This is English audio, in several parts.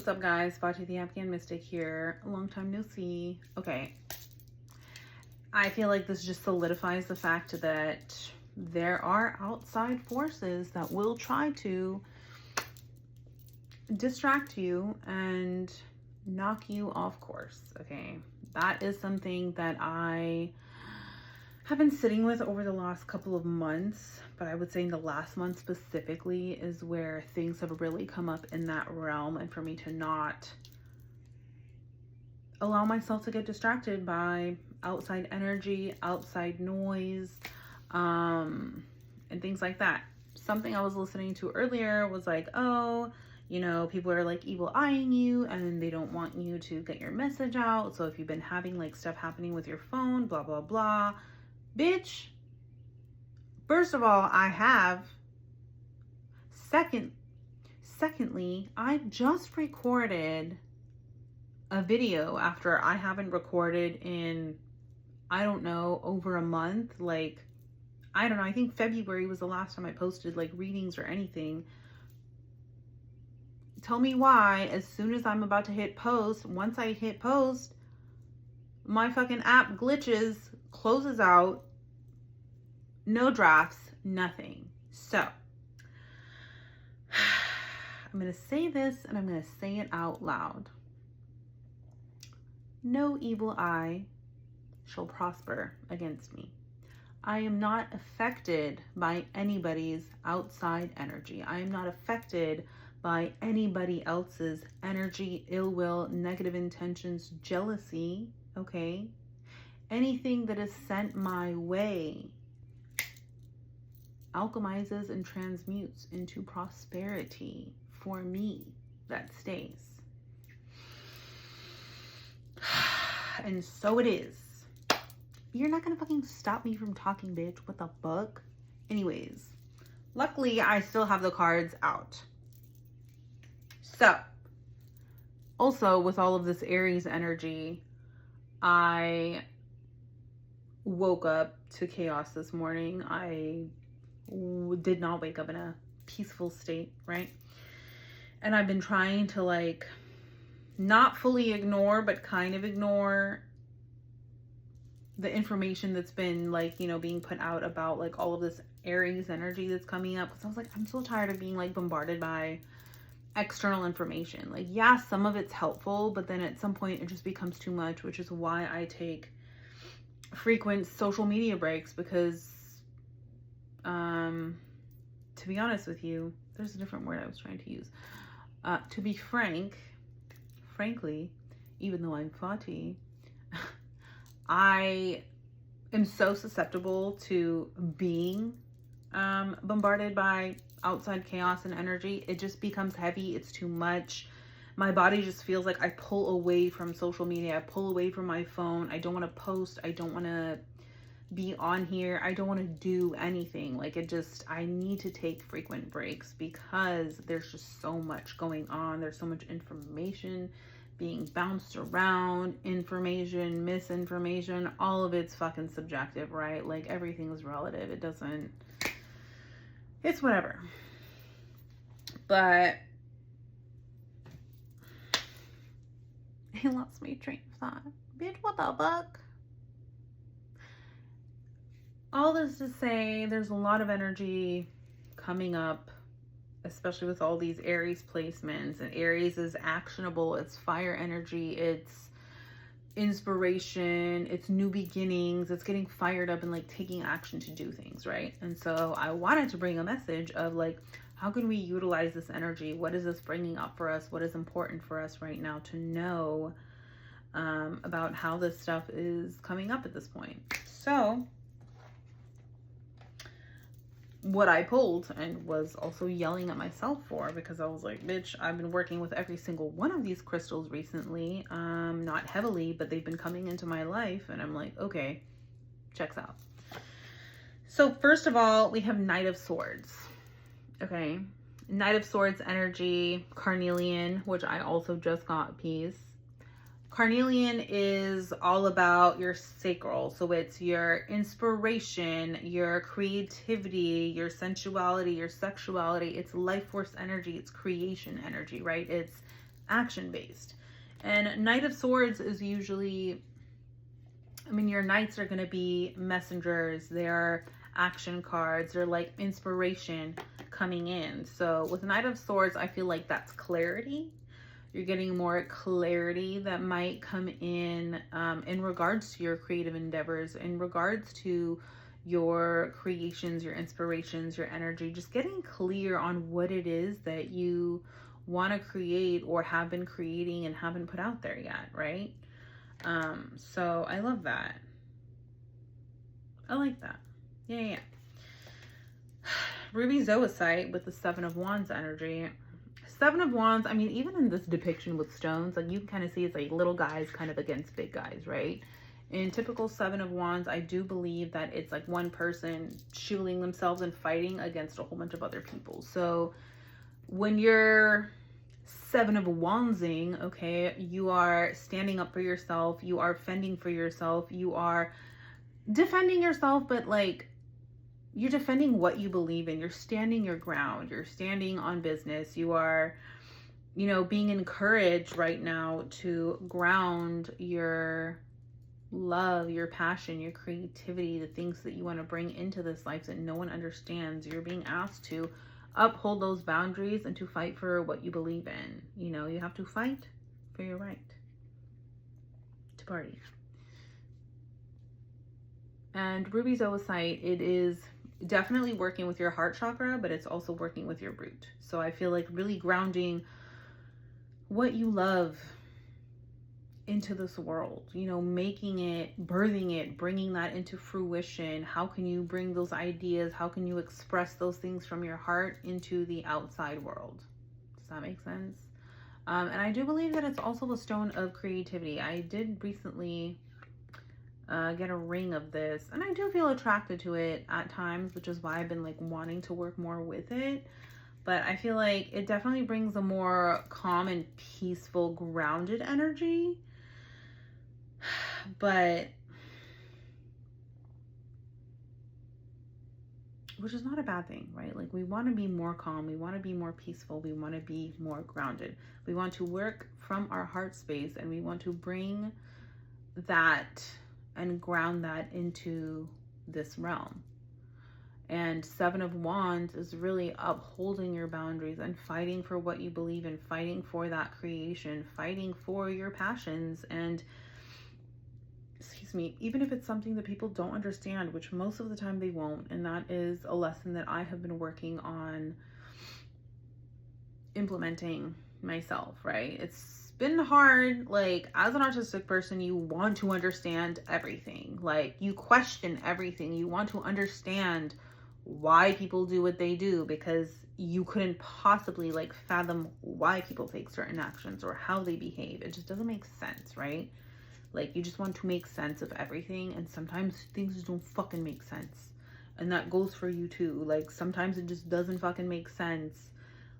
What's up, guys? Fati the Afghan Mystic here. A long time no see. Okay. I feel like this just solidifies the fact that there are outside forces that will try to distract you and knock you off course. Okay. That is something that I have been sitting with over the last couple of months, but I would say in the last month specifically is where things have really come up in that realm, and for me to not allow myself to get distracted by outside energy, outside noise, and things like that. Something I was listening to earlier was like, oh, you know, people are like evil eyeing you and they don't want you to get your message out. So if you've been having like stuff happening with your phone, blah, blah, blah. Bitch, first of all, I have. Secondly, I just recorded a video after I haven't recorded in, I don't know, over a month. Like, I don't know, I think February was the last time I posted like readings or anything. Tell me why, as soon as I'm about to hit post, once I hit post, my fucking app glitches, closes out, no drafts, nothing. So, I'm going to say this and I'm going to say it out loud. No evil eye shall prosper against me. I am not affected by anybody's outside energy. I am not affected by anybody else's energy, ill will, negative intentions, jealousy, okay? Anything that is sent my way alchemizes and transmutes into prosperity for me that stays. And so it is. You're not gonna fucking stop me from talking, bitch. What the fuck? Anyways, luckily I still have the cards out. So, also with all of this Aries energy, I woke up to chaos this morning. I did not wake up in a peaceful state, right? And I've been trying to like not fully ignore, but kind of ignore the information that's been like, you know, being put out about like all of this Aries energy that's coming up. Because I was like, I'm so tired of being like bombarded by external information. Like, yeah, some of it's helpful, but then at some point it just becomes too much, which is why I take frequent social media breaks, because to be honest with you, there's a different word I was trying to use. To be frankly, even though I'm Fati, I am so susceptible to being bombarded by outside chaos and energy. It just becomes heavy. It's too much. My body just feels like I pull away from social media. I pull away from my phone. I don't want to post. I don't want to be on here. I don't want to do anything. Like, it just, I need to take frequent breaks because there's just so much going on. There's so much information being bounced around, information, misinformation, all of it's fucking subjective, right? Like, everything is relative. It doesn't, it's whatever. But he lost me train of thought. Bitch, what the fuck? All this to say, there's a lot of energy coming up, especially with all these Aries placements. And Aries is actionable. It's fire energy. It's inspiration. It's new beginnings. It's getting fired up and like taking action to do things, right? And so I wanted to bring a message of like, how can we utilize this energy? What is this bringing up for us? What is important for us right now to know about how this stuff is coming up at this point? So what I pulled and was also yelling at myself for, because I was like, bitch, I've been working with every single one of these crystals recently, not heavily, but they've been coming into my life, and I'm like, okay, checks out. So first of all, we have Knight of Swords. Okay, Knight of Swords energy, carnelian, which I also just got a piece. Carnelian is all about your sacral. So it's your inspiration, your creativity, your sensuality, your sexuality. It's life force energy. It's creation energy, right? It's action based. And Knight of Swords is usually, I mean, your knights are going to be messengers. They're action cards. They're like inspiration coming in. So with Knight of Swords, I feel like that's clarity. You're getting more clarity that might come in regards to your creative endeavors, in regards to your creations, your inspirations, your energy, just getting clear on what it is that you want to create or have been creating and haven't put out there yet, right? So I love that. I like that. Yeah. Ruby Zoisite with the Seven of Wands energy. Seven of Wands, I mean, even in this depiction with stones, like you can kind of see it's like little guys kind of against big guys, right? In typical Seven of Wands, I do believe that it's like one person shielding themselves and fighting against a whole bunch of other people. So when you're Seven of Wandsing, okay, you are standing up for yourself, you are fending for yourself, you are defending yourself, but like you're defending what you believe in. You're standing your ground. You're standing on business. You are, you know, being encouraged right now to ground your love, your passion, your creativity, the things that you want to bring into this life that no one understands. You're being asked to uphold those boundaries and to fight for what you believe in. You know, you have to fight for your right to party. And Ruby Zoisite, it is definitely working with your heart chakra, but it's also working with your root. So I feel like really grounding what you love into this world, you know, making it, birthing it, bringing that into fruition. How can you bring those ideas? How can you express those things from your heart into the outside world? Does that make sense? And I do believe that it's also a stone of creativity. I did recently get a ring of this, and I do feel attracted to it at times, which is why I've been like wanting to work more with it. But I feel like it definitely brings a more calm and peaceful, grounded energy. But which is not a bad thing, right? Like we want to be more calm, we want to be more peaceful, we want to be more grounded. We want to work from our heart space, and we want to bring that and ground that into this realm. And Seven of Wands is really upholding your boundaries and fighting for what you believe in, fighting for that creation, fighting for your passions. And excuse me, even if it's something that people don't understand, which most of the time they won't, and that is a lesson that I have been working on implementing myself, right? It's been hard. Like, as an autistic person, you want to understand everything. Like, you question everything. You want to understand why people do what they do, because you couldn't possibly like fathom why people take certain actions or how they behave. It just doesn't make sense, right? Like, you just want to make sense of everything, and sometimes things just don't fucking make sense. And that goes for you too. Like, sometimes it just doesn't fucking make sense.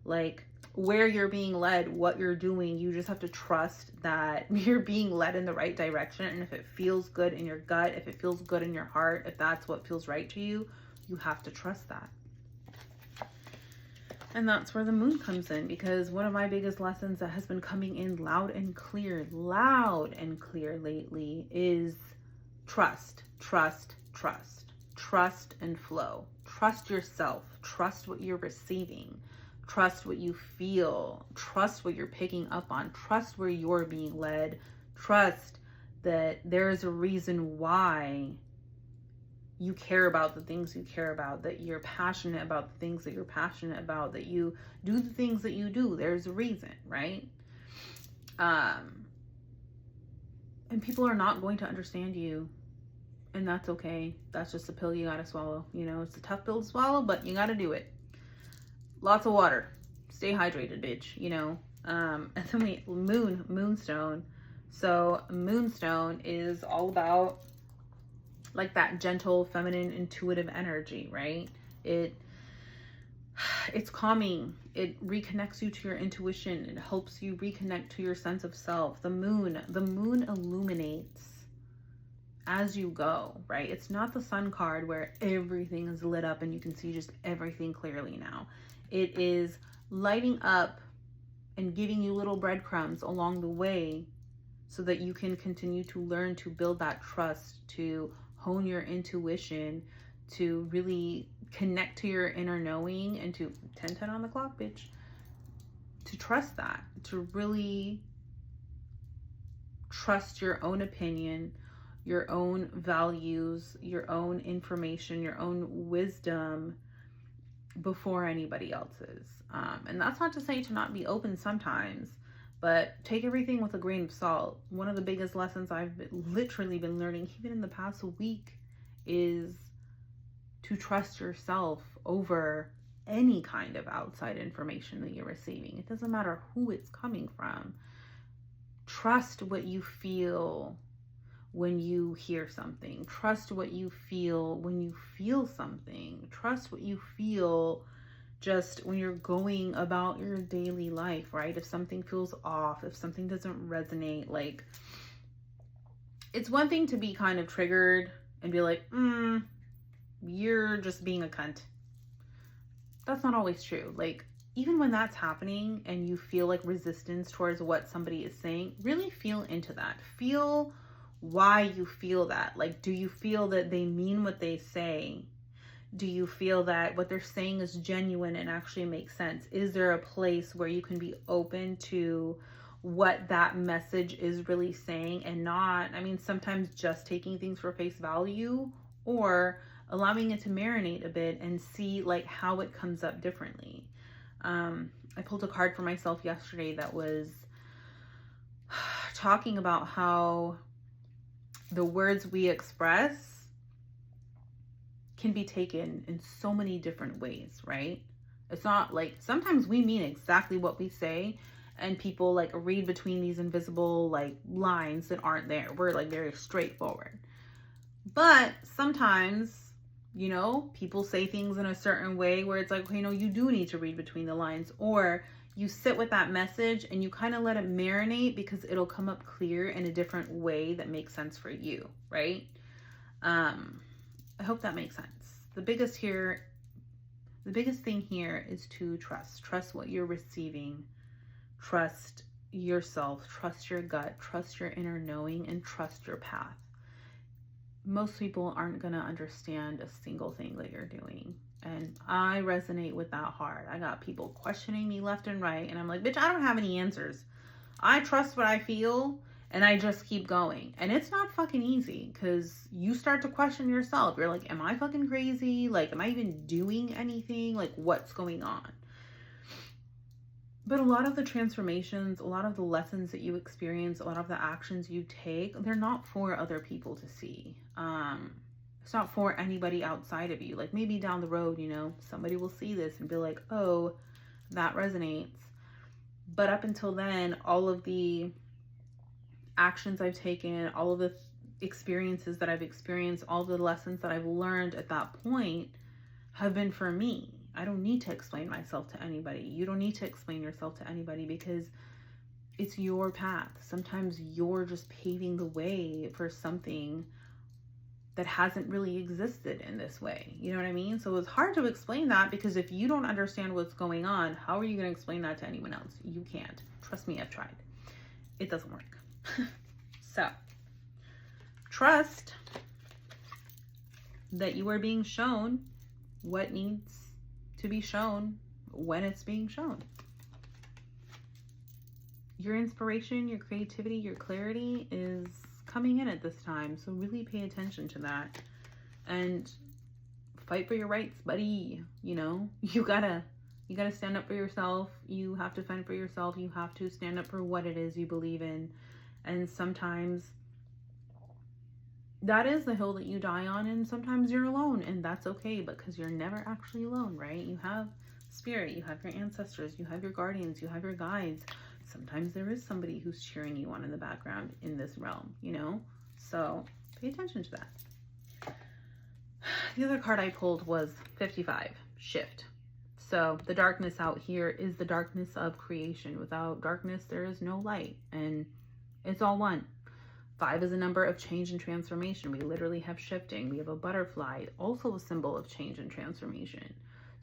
Like, where you're being led, what you're doing, you just have to trust that you're being led in the right direction. And if it feels good in your gut, if it feels good in your heart, if that's what feels right to you, you have to trust that. And that's where the moon comes in, because one of my biggest lessons that has been coming in loud and clear lately is trust, trust, trust, trust and flow. Trust yourself, trust what you're receiving, trust what you feel, trust what you're picking up on, trust where you're being led, trust that there is a reason why you care about the things you care about, that you're passionate about the things that you're passionate about, that you do the things that you do. There's a reason, right? And people are not going to understand you, and that's okay. That's just a pill you gotta swallow. You know, it's a tough pill to swallow, but you gotta do it. Lots of water. Stay hydrated, bitch, you know. And then moonstone. So moonstone is all about like that gentle, feminine, intuitive energy, right? It's calming. It reconnects you to your intuition. It helps you reconnect to your sense of self. The moon illuminates as you go, right? It's not the sun card where everything is lit up and you can see just everything clearly now. It is lighting up and giving you little breadcrumbs along the way so that you can continue to learn to build that trust, to hone your intuition, to really connect to your inner knowing, and to 10-10 on the clock, bitch, to trust that, to really trust your own opinion, your own values, your own information, your own wisdom before anybody else's. And that's not to say to not be open sometimes, but take everything with a grain of salt. One of the biggest lessons I've literally been learning, even in the past week, is to trust yourself over any kind of outside information that you're receiving. It doesn't matter who it's coming from. Trust what you feel when you hear something. Trust what you feel when you feel something. Trust what you feel just when you're going about your daily life, right? If something feels off, if something doesn't resonate, like, it's one thing to be kind of triggered and be like, you're just being a cunt. That's not always true. Like, even when that's happening and you feel like resistance towards what somebody is saying, really feel into that. Feel why you feel that. Like, do you feel that they mean what they say? Do you feel that what they're saying is genuine and actually makes sense? Is there a place where you can be open to what that message is really saying, and not, I mean, sometimes just taking things for face value, or allowing it to marinate a bit and see like how it comes up differently. I pulled a card for myself yesterday that was talking about how the words we express can be taken in so many different ways, right? It's not like, sometimes we mean exactly what we say, and people like read between these invisible like lines that aren't there. We're like very straightforward. But sometimes, you know, people say things in a certain way where it's like, okay, no, you do need to read between the lines, or you sit with that message and you kind of let it marinate because it'll come up clear in a different way that makes sense for you, right? I hope that makes sense. The biggest thing here is to trust what you're receiving, trust yourself, trust your gut, trust your inner knowing, and trust your path. Most people aren't going to understand a single thing that you're doing. And I resonate with that hard. I got people questioning me left and right. And I'm like, bitch, I don't have any answers. I trust what I feel and I just keep going. And it's not fucking easy because you start to question yourself. You're like, am I fucking crazy? Like, am I even doing anything? Like, what's going on? But a lot of the transformations, a lot of the lessons that you experience, a lot of the actions you take, they're not for other people to see. It's not for anybody outside of you. Like, maybe down the road, you know, somebody will see this and be like, oh, that resonates. But up until then, all of the actions I've taken, all of the experiences that I've experienced, all the lessons that I've learned at that point have been for me. I don't need to explain myself to anybody. You don't need to explain yourself to anybody because it's your path. Sometimes you're just paving the way for something that hasn't really existed in this way. You know what I mean? So it's hard to explain that because if you don't understand what's going on, how are you going to explain that to anyone else? You can't. Trust me, I've tried. It doesn't work. So, trust that you are being shown what needs to be shown when it's being shown. Your inspiration, your creativity, your clarity is coming in at this time. So really pay attention to that and fight for your rights, buddy. You know, you gotta stand up for yourself. You have to fend for yourself. You have to stand up for what it is you believe in. And sometimes that is the hill that you die on, and sometimes you're alone, and that's okay, because you're never actually alone, right? You have spirit, you have your ancestors, you have your guardians, you have your guides. Sometimes there is somebody who's cheering you on in the background in this realm, you know? So pay attention to that. The other card I pulled was 55, shift. So the darkness out here is the darkness of creation. Without darkness, there is no light, and it's all one. 5 is a number of change and transformation. We literally have shifting. We have a butterfly, also a symbol of change and transformation.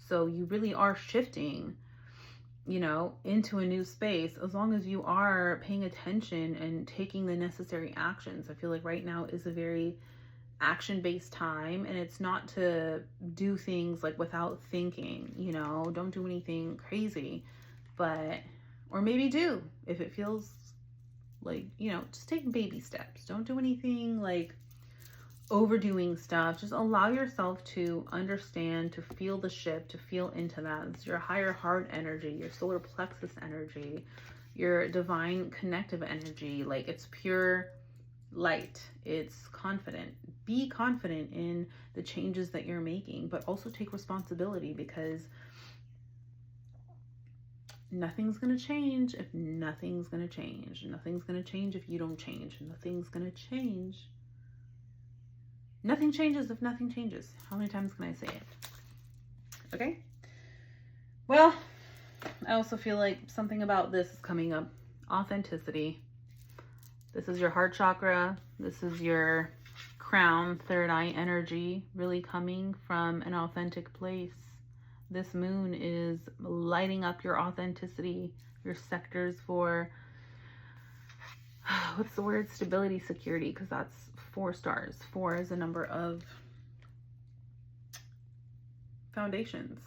So you really are shifting you know, into a new space, as long as you are paying attention and taking the necessary actions. I feel like right now is a very action-based time, and it's not to do things like without thinking, you know, don't do anything crazy, but, or maybe do if it feels like, you know, just take baby steps. Don't do anything like overdoing stuff. Just allow yourself to understand, to feel the shift, to feel into that. It's your higher heart energy, your solar plexus energy, your divine connective energy. Like, it's pure light. It's confident. Be confident in the changes that you're making, but also take responsibility, because nothing's going to change if nothing's going to change. Nothing's going to change if you don't change. Nothing's going to change. Nothing changes if nothing changes. How many times can I say it? Okay. Well, I also feel like something about this is coming up. Authenticity. This is your heart chakra. This is your crown, third eye energy, really coming from an authentic place. This moon is lighting up your authenticity, your sectors for, what's the word? Stability, security, because that's 4 stars. 4 is a number of foundations.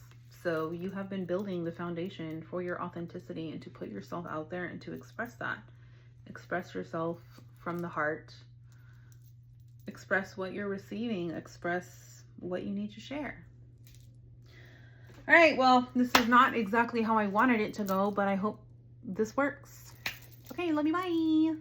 So you have been building the foundation for your authenticity and to put yourself out there and to express that. Express yourself from the heart. Express what you're receiving. Express what you need to share. All right, well, this is not exactly how I wanted it to go, but I hope this works. Okay, love you, bye.